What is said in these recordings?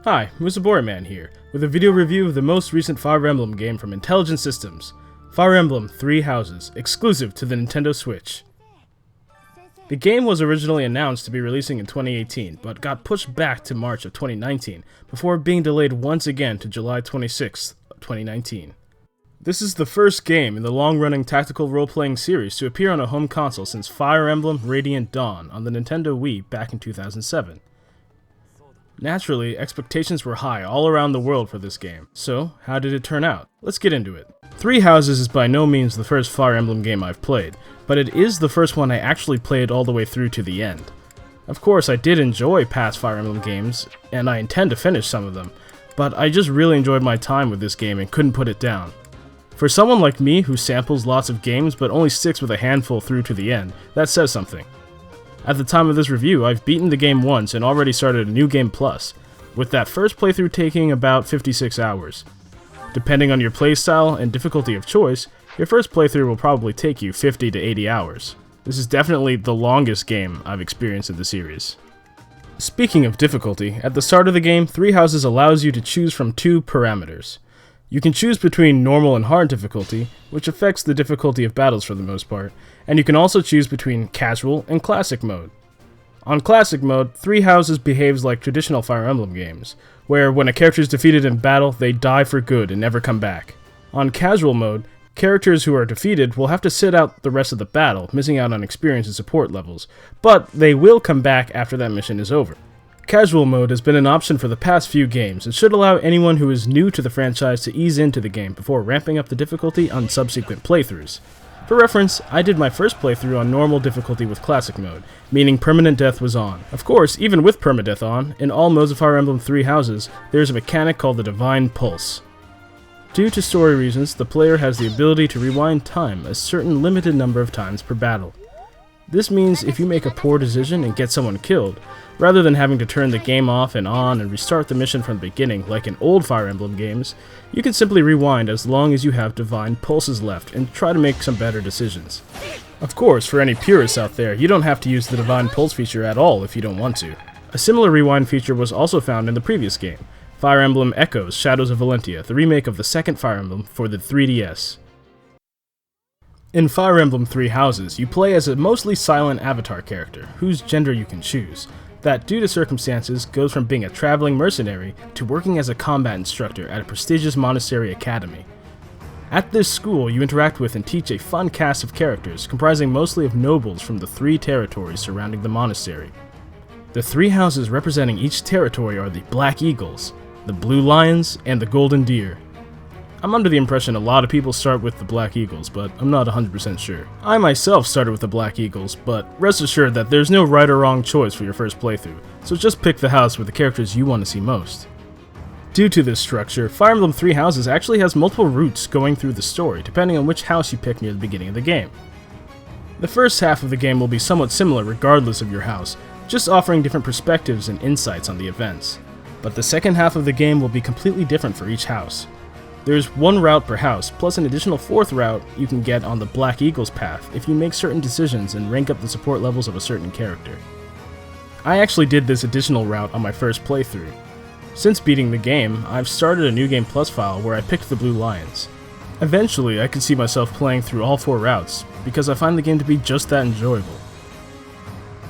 Hi, Man here, with a video review of the most recent Fire Emblem game from Intelligent Systems, Fire Emblem 3 Houses, exclusive to the Nintendo Switch. The game was originally announced to be releasing in 2018, but got pushed back to March of 2019, before being delayed once again to July 26, 2019. This is the first game in the long-running tactical role-playing series to appear on a home console since Fire Emblem Radiant Dawn on the Nintendo Wii back in 2007. Naturally, expectations were high all around the world for this game. So, how did it turn out? Let's get into it. 3 Houses is by no means the first Fire Emblem game I've played, but it is the first one I actually played all the way through to the end. Of course, I did enjoy past Fire Emblem games, and I intend to finish some of them, but I just really enjoyed my time with this game and couldn't put it down. For someone like me who samples lots of games but only sticks with a handful through to the end, that says something. At the time of this review, I've beaten the game once and already started a new game plus, with that first playthrough taking about 56 hours. Depending on your playstyle and difficulty of choice, your first playthrough will probably take you 50 to 80 hours. This is definitely the longest game I've experienced in the series. Speaking of difficulty, at the start of the game, 3 Houses allows you to choose from 2 parameters. You can choose between normal and hard difficulty, which affects the difficulty of battles for the most part, and you can also choose between casual and classic mode. On classic mode, 3 Houses behaves like traditional Fire Emblem games, where when a character is defeated in battle, they die for good and never come back. On casual mode, characters who are defeated will have to sit out the rest of the battle, missing out on experience and support levels, but they will come back after that mission is over. Casual mode has been an option for the past few games and should allow anyone who is new to the franchise to ease into the game before ramping up the difficulty on subsequent playthroughs. For reference, I did my first playthrough on normal difficulty with classic mode, meaning permanent death was on. Of course, even with permadeath on, in all modes of Fire Emblem 3 Houses, there is a mechanic called the Divine Pulse. Due to story reasons, the player has the ability to rewind time a certain limited number of times per battle. This means if you make a poor decision and get someone killed, rather than having to turn the game off and on and restart the mission from the beginning like in old Fire Emblem games, you can simply rewind as long as you have Divine Pulses left and try to make some better decisions. Of course, for any purists out there, you don't have to use the Divine Pulse feature at all if you don't want to. A similar rewind feature was also found in the previous game, Fire Emblem Echoes: Shadows of Valentia, the remake of the second Fire Emblem for the 3DS. In Fire Emblem 3 Houses, you play as a mostly silent avatar character, whose gender you can choose, that due to circumstances goes from being a traveling mercenary to working as a combat instructor at a prestigious monastery academy. At this school, you interact with and teach a fun cast of characters comprising mostly of nobles from the 3 territories surrounding the monastery. The 3 houses representing each territory are the Black Eagles, the Blue Lions, and the Golden Deer. I'm under the impression a lot of people start with the Black Eagles, but I'm not 100% sure. I myself started with the Black Eagles, but rest assured that there's no right or wrong choice for your first playthrough, so just pick the house with the characters you want to see most. Due to this structure, Fire Emblem 3 Houses actually has multiple routes going through the story, depending on which house you pick near the beginning of the game. The first half of the game will be somewhat similar regardless of your house, just offering different perspectives and insights on the events. But the second half of the game will be completely different for each house. There's 1 route per house, plus an additional 4th route you can get on the Black Eagles path if you make certain decisions and rank up the support levels of a certain character. I actually did this additional route on my first playthrough. Since beating the game, I've started a New Game Plus file where I picked the Blue Lions. Eventually, I could see myself playing through all 4 routes, because I find the game to be just that enjoyable.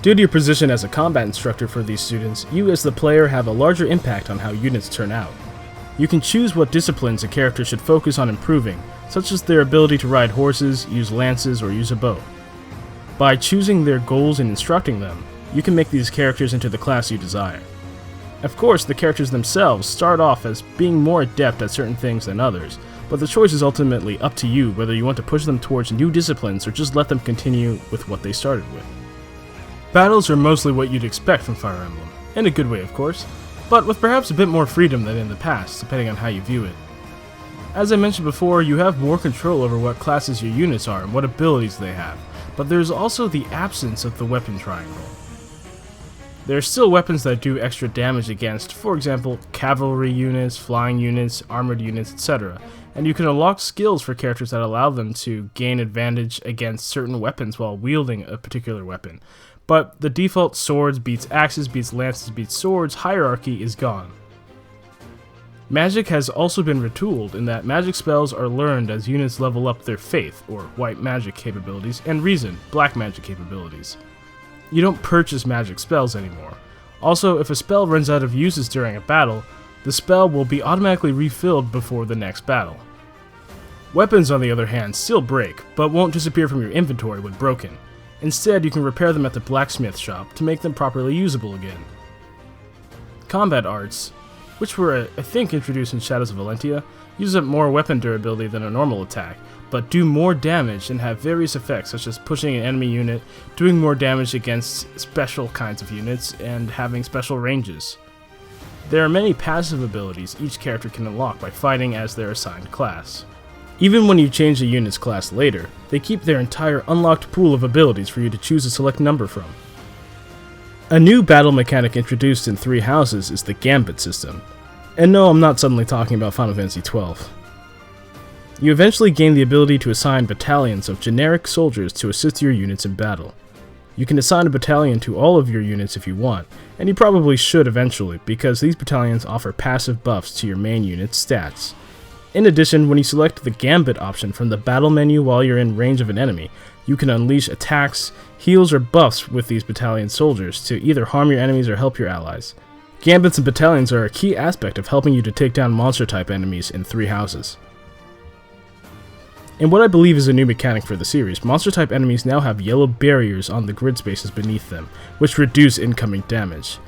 Due to your position as a combat instructor for these students, you as the player have a larger impact on how units turn out. You can choose what disciplines a character should focus on improving, such as their ability to ride horses, use lances, or use a bow. By choosing their goals and instructing them, you can make these characters into the class you desire. Of course, the characters themselves start off as being more adept at certain things than others, but the choice is ultimately up to you whether you want to push them towards new disciplines or just let them continue with what they started with. Battles are mostly what you'd expect from Fire Emblem, in a good way of course, but with perhaps a bit more freedom than in the past, depending on how you view it. As I mentioned before, you have more control over what classes your units are and what abilities they have, but there's also the absence of the weapon triangle. There are still weapons that do extra damage against, for example, cavalry units, flying units, armored units, etc., and you can unlock skills for characters that allow them to gain advantage against certain weapons while wielding a particular weapon. But the default swords beats axes beats lances beats swords hierarchy is gone. Magic has also been retooled in that magic spells are learned as units level up their faith, or white magic capabilities, and reason, black magic capabilities. You don't purchase magic spells anymore. Also, if a spell runs out of uses during a battle, the spell will be automatically refilled before the next battle. Weapons, on the other hand, still break, but won't disappear from your inventory when broken. Instead, you can repair them at the blacksmith shop to make them properly usable again. Combat arts, which were, I think, introduced in Shadows of Valentia, use up more weapon durability than a normal attack, but do more damage and have various effects such as pushing an enemy unit, doing more damage against special kinds of units, and having special ranges. There are many passive abilities each character can unlock by fighting as their assigned class. Even when you change a unit's class later, they keep their entire unlocked pool of abilities for you to choose a select number from. A new battle mechanic introduced in Three Houses is the Gambit system. And no, I'm not suddenly talking about Final Fantasy XII. You eventually gain the ability to assign battalions of generic soldiers to assist your units in battle. You can assign a battalion to all of your units if you want, and you probably should eventually, because these battalions offer passive buffs to your main unit's stats. In addition, when you select the Gambit option from the battle menu while you're in range of an enemy, you can unleash attacks, heals, or buffs with these battalion soldiers to either harm your enemies or help your allies. Gambits and battalions are a key aspect of helping you to take down monster-type enemies in Three Houses. In what I believe is a new mechanic for the series, monster-type enemies now have yellow barriers on the grid spaces beneath them, which reduce incoming damage.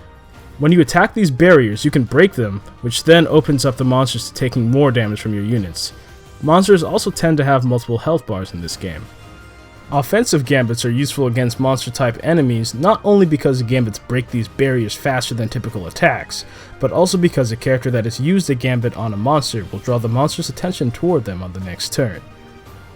When you attack these barriers, you can break them, which then opens up the monsters to taking more damage from your units. Monsters also tend to have multiple health bars in this game. Offensive gambits are useful against monster-type enemies not only because gambits break these barriers faster than typical attacks, but also because a character that has used a gambit on a monster will draw the monster's attention toward them on the next turn.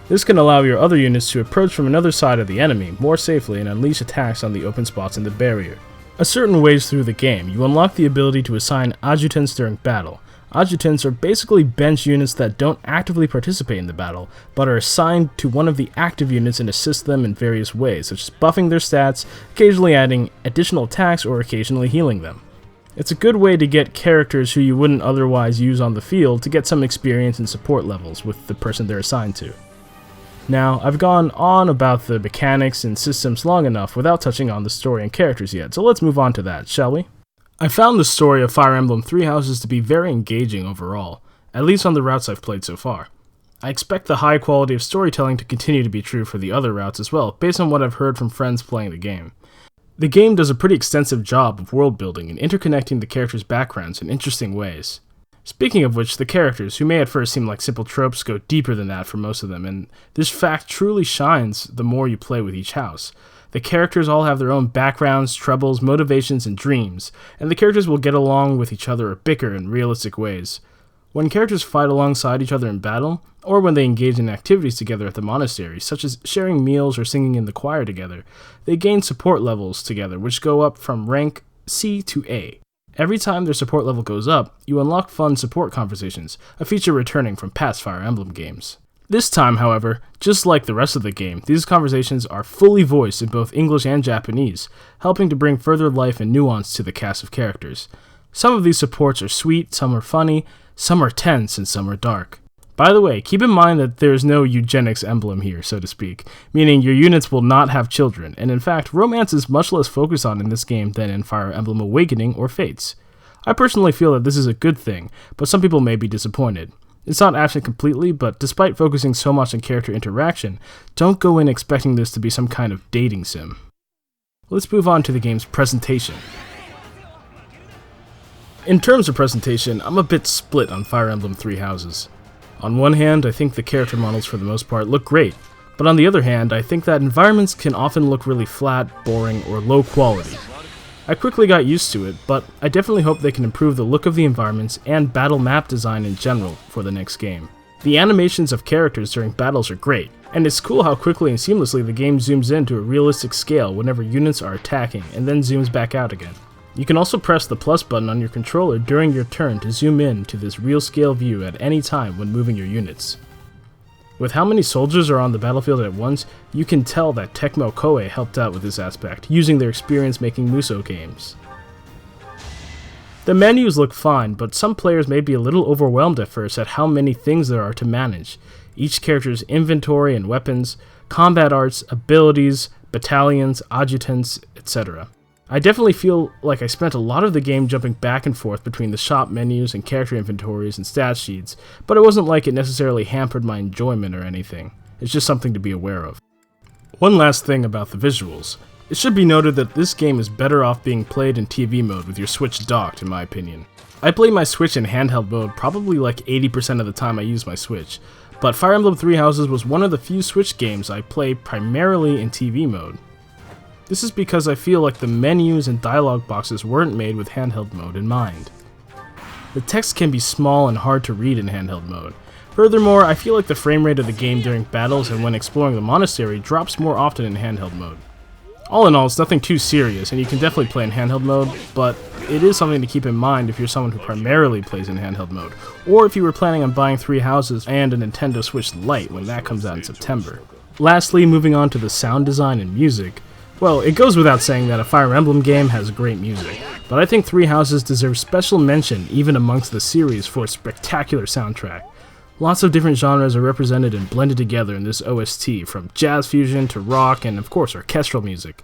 This can allow your other units to approach from another side of the enemy more safely and unleash attacks on the open spots in the barrier. A certain ways through the game, you unlock the ability to assign adjutants during battle. Adjutants are basically bench units that don't actively participate in the battle, but are assigned to one of the active units and assist them in various ways, such as buffing their stats, occasionally adding additional attacks, or occasionally healing them. It's a good way to get characters who you wouldn't otherwise use on the field to get some experience and support levels with the person they're assigned to. Now, I've gone on about the mechanics and systems long enough without touching on the story and characters yet, so let's move on to that, shall we? I found the story of Fire Emblem Three Houses to be very engaging overall, at least on the routes I've played so far. I expect the high quality of storytelling to continue to be true for the other routes as well, based on what I've heard from friends playing the game. The game does a pretty extensive job of world building and interconnecting the characters' backgrounds in interesting ways. Speaking of which, the characters, who may at first seem like simple tropes, go deeper than that for most of them, and this fact truly shines the more you play with each house. The characters all have their own backgrounds, troubles, motivations, and dreams, and the characters will get along with each other or bicker in realistic ways. When characters fight alongside each other in battle, or when they engage in activities together at the monastery, such as sharing meals or singing in the choir together, they gain support levels together, which go up from rank C to A. Every time their support level goes up, you unlock fun support conversations, a feature returning from past Fire Emblem games. This time, however, just like the rest of the game, these conversations are fully voiced in both English and Japanese, helping to bring further life and nuance to the cast of characters. Some of these supports are sweet, some are funny, some are tense, and some are dark. By the way, keep in mind that there is no eugenics emblem here, so to speak, meaning your units will not have children, and in fact, romance is much less focused on in this game than in Fire Emblem Awakening or Fates. I personally feel that this is a good thing, but some people may be disappointed. It's not absent completely, but despite focusing so much on character interaction, don't go in expecting this to be some kind of dating sim. Let's move on to the game's presentation. In terms of presentation, I'm a bit split on Fire Emblem Three Houses. On one hand, I think the character models for the most part look great, but on the other hand, I think that environments can often look really flat, boring, or low quality. I quickly got used to it, but I definitely hope they can improve the look of the environments and battle map design in general for the next game. The animations of characters during battles are great, and it's cool how quickly and seamlessly the game zooms in to a realistic scale whenever units are attacking, and then zooms back out again. You can also press the plus button on your controller during your turn to zoom in to this real scale view at any time when moving your units. With how many soldiers are on the battlefield at once, you can tell that Tecmo Koei helped out with this aspect, using their experience making Musou games. The menus look fine, but some players may be a little overwhelmed at first at how many things there are to manage. Each character's inventory and weapons, combat arts, abilities, battalions, adjutants, etc. I definitely feel like I spent a lot of the game jumping back and forth between the shop menus and character inventories and stat sheets, but it wasn't like it necessarily hampered my enjoyment or anything. It's just something to be aware of. One last thing about the visuals. It should be noted that this game is better off being played in TV mode with your Switch docked, in my opinion. I play my Switch in handheld mode probably like 80% of the time I use my Switch, but Fire Emblem Three Houses was one of the few Switch games I play primarily in TV mode. This is because I feel like the menus and dialogue boxes weren't made with handheld mode in mind. The text can be small and hard to read in handheld mode. Furthermore, I feel like the frame rate of the game during battles and when exploring the monastery drops more often in handheld mode. All in all, it's nothing too serious, and you can definitely play in handheld mode, but it is something to keep in mind if you're someone who primarily plays in handheld mode, or if you were planning on buying Three Houses and a Nintendo Switch Lite when that comes out in September. Lastly, moving on to the sound design and music. Well, it goes without saying that a Fire Emblem game has great music, but I think Three Houses deserves special mention even amongst the series for its spectacular soundtrack. Lots of different genres are represented and blended together in this OST, from jazz fusion to rock and of course orchestral music.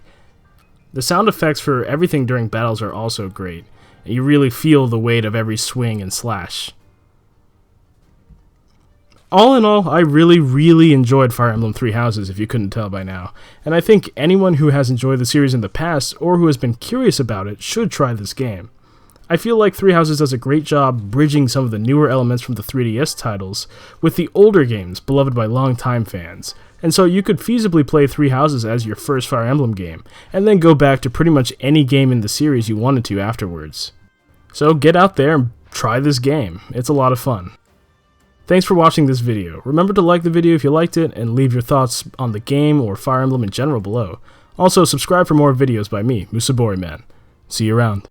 The sound effects for everything during battles are also great, and you really feel the weight of every swing and slash. All in all, I really enjoyed Fire Emblem Three Houses, if you couldn't tell by now, and I think anyone who has enjoyed the series in the past or who has been curious about it should try this game. I feel like Three Houses does a great job bridging some of the newer elements from the 3DS titles with the older games beloved by longtime fans, and so you could feasibly play Three Houses as your first Fire Emblem game, and then go back to pretty much any game in the series you wanted to afterwards. So get out there and try this game, it's a lot of fun. Thanks for watching this video. Remember to like the video if you liked it, and leave your thoughts on the game or Fire Emblem in general below. Also, subscribe for more videos by me, Musabori Man. See you around.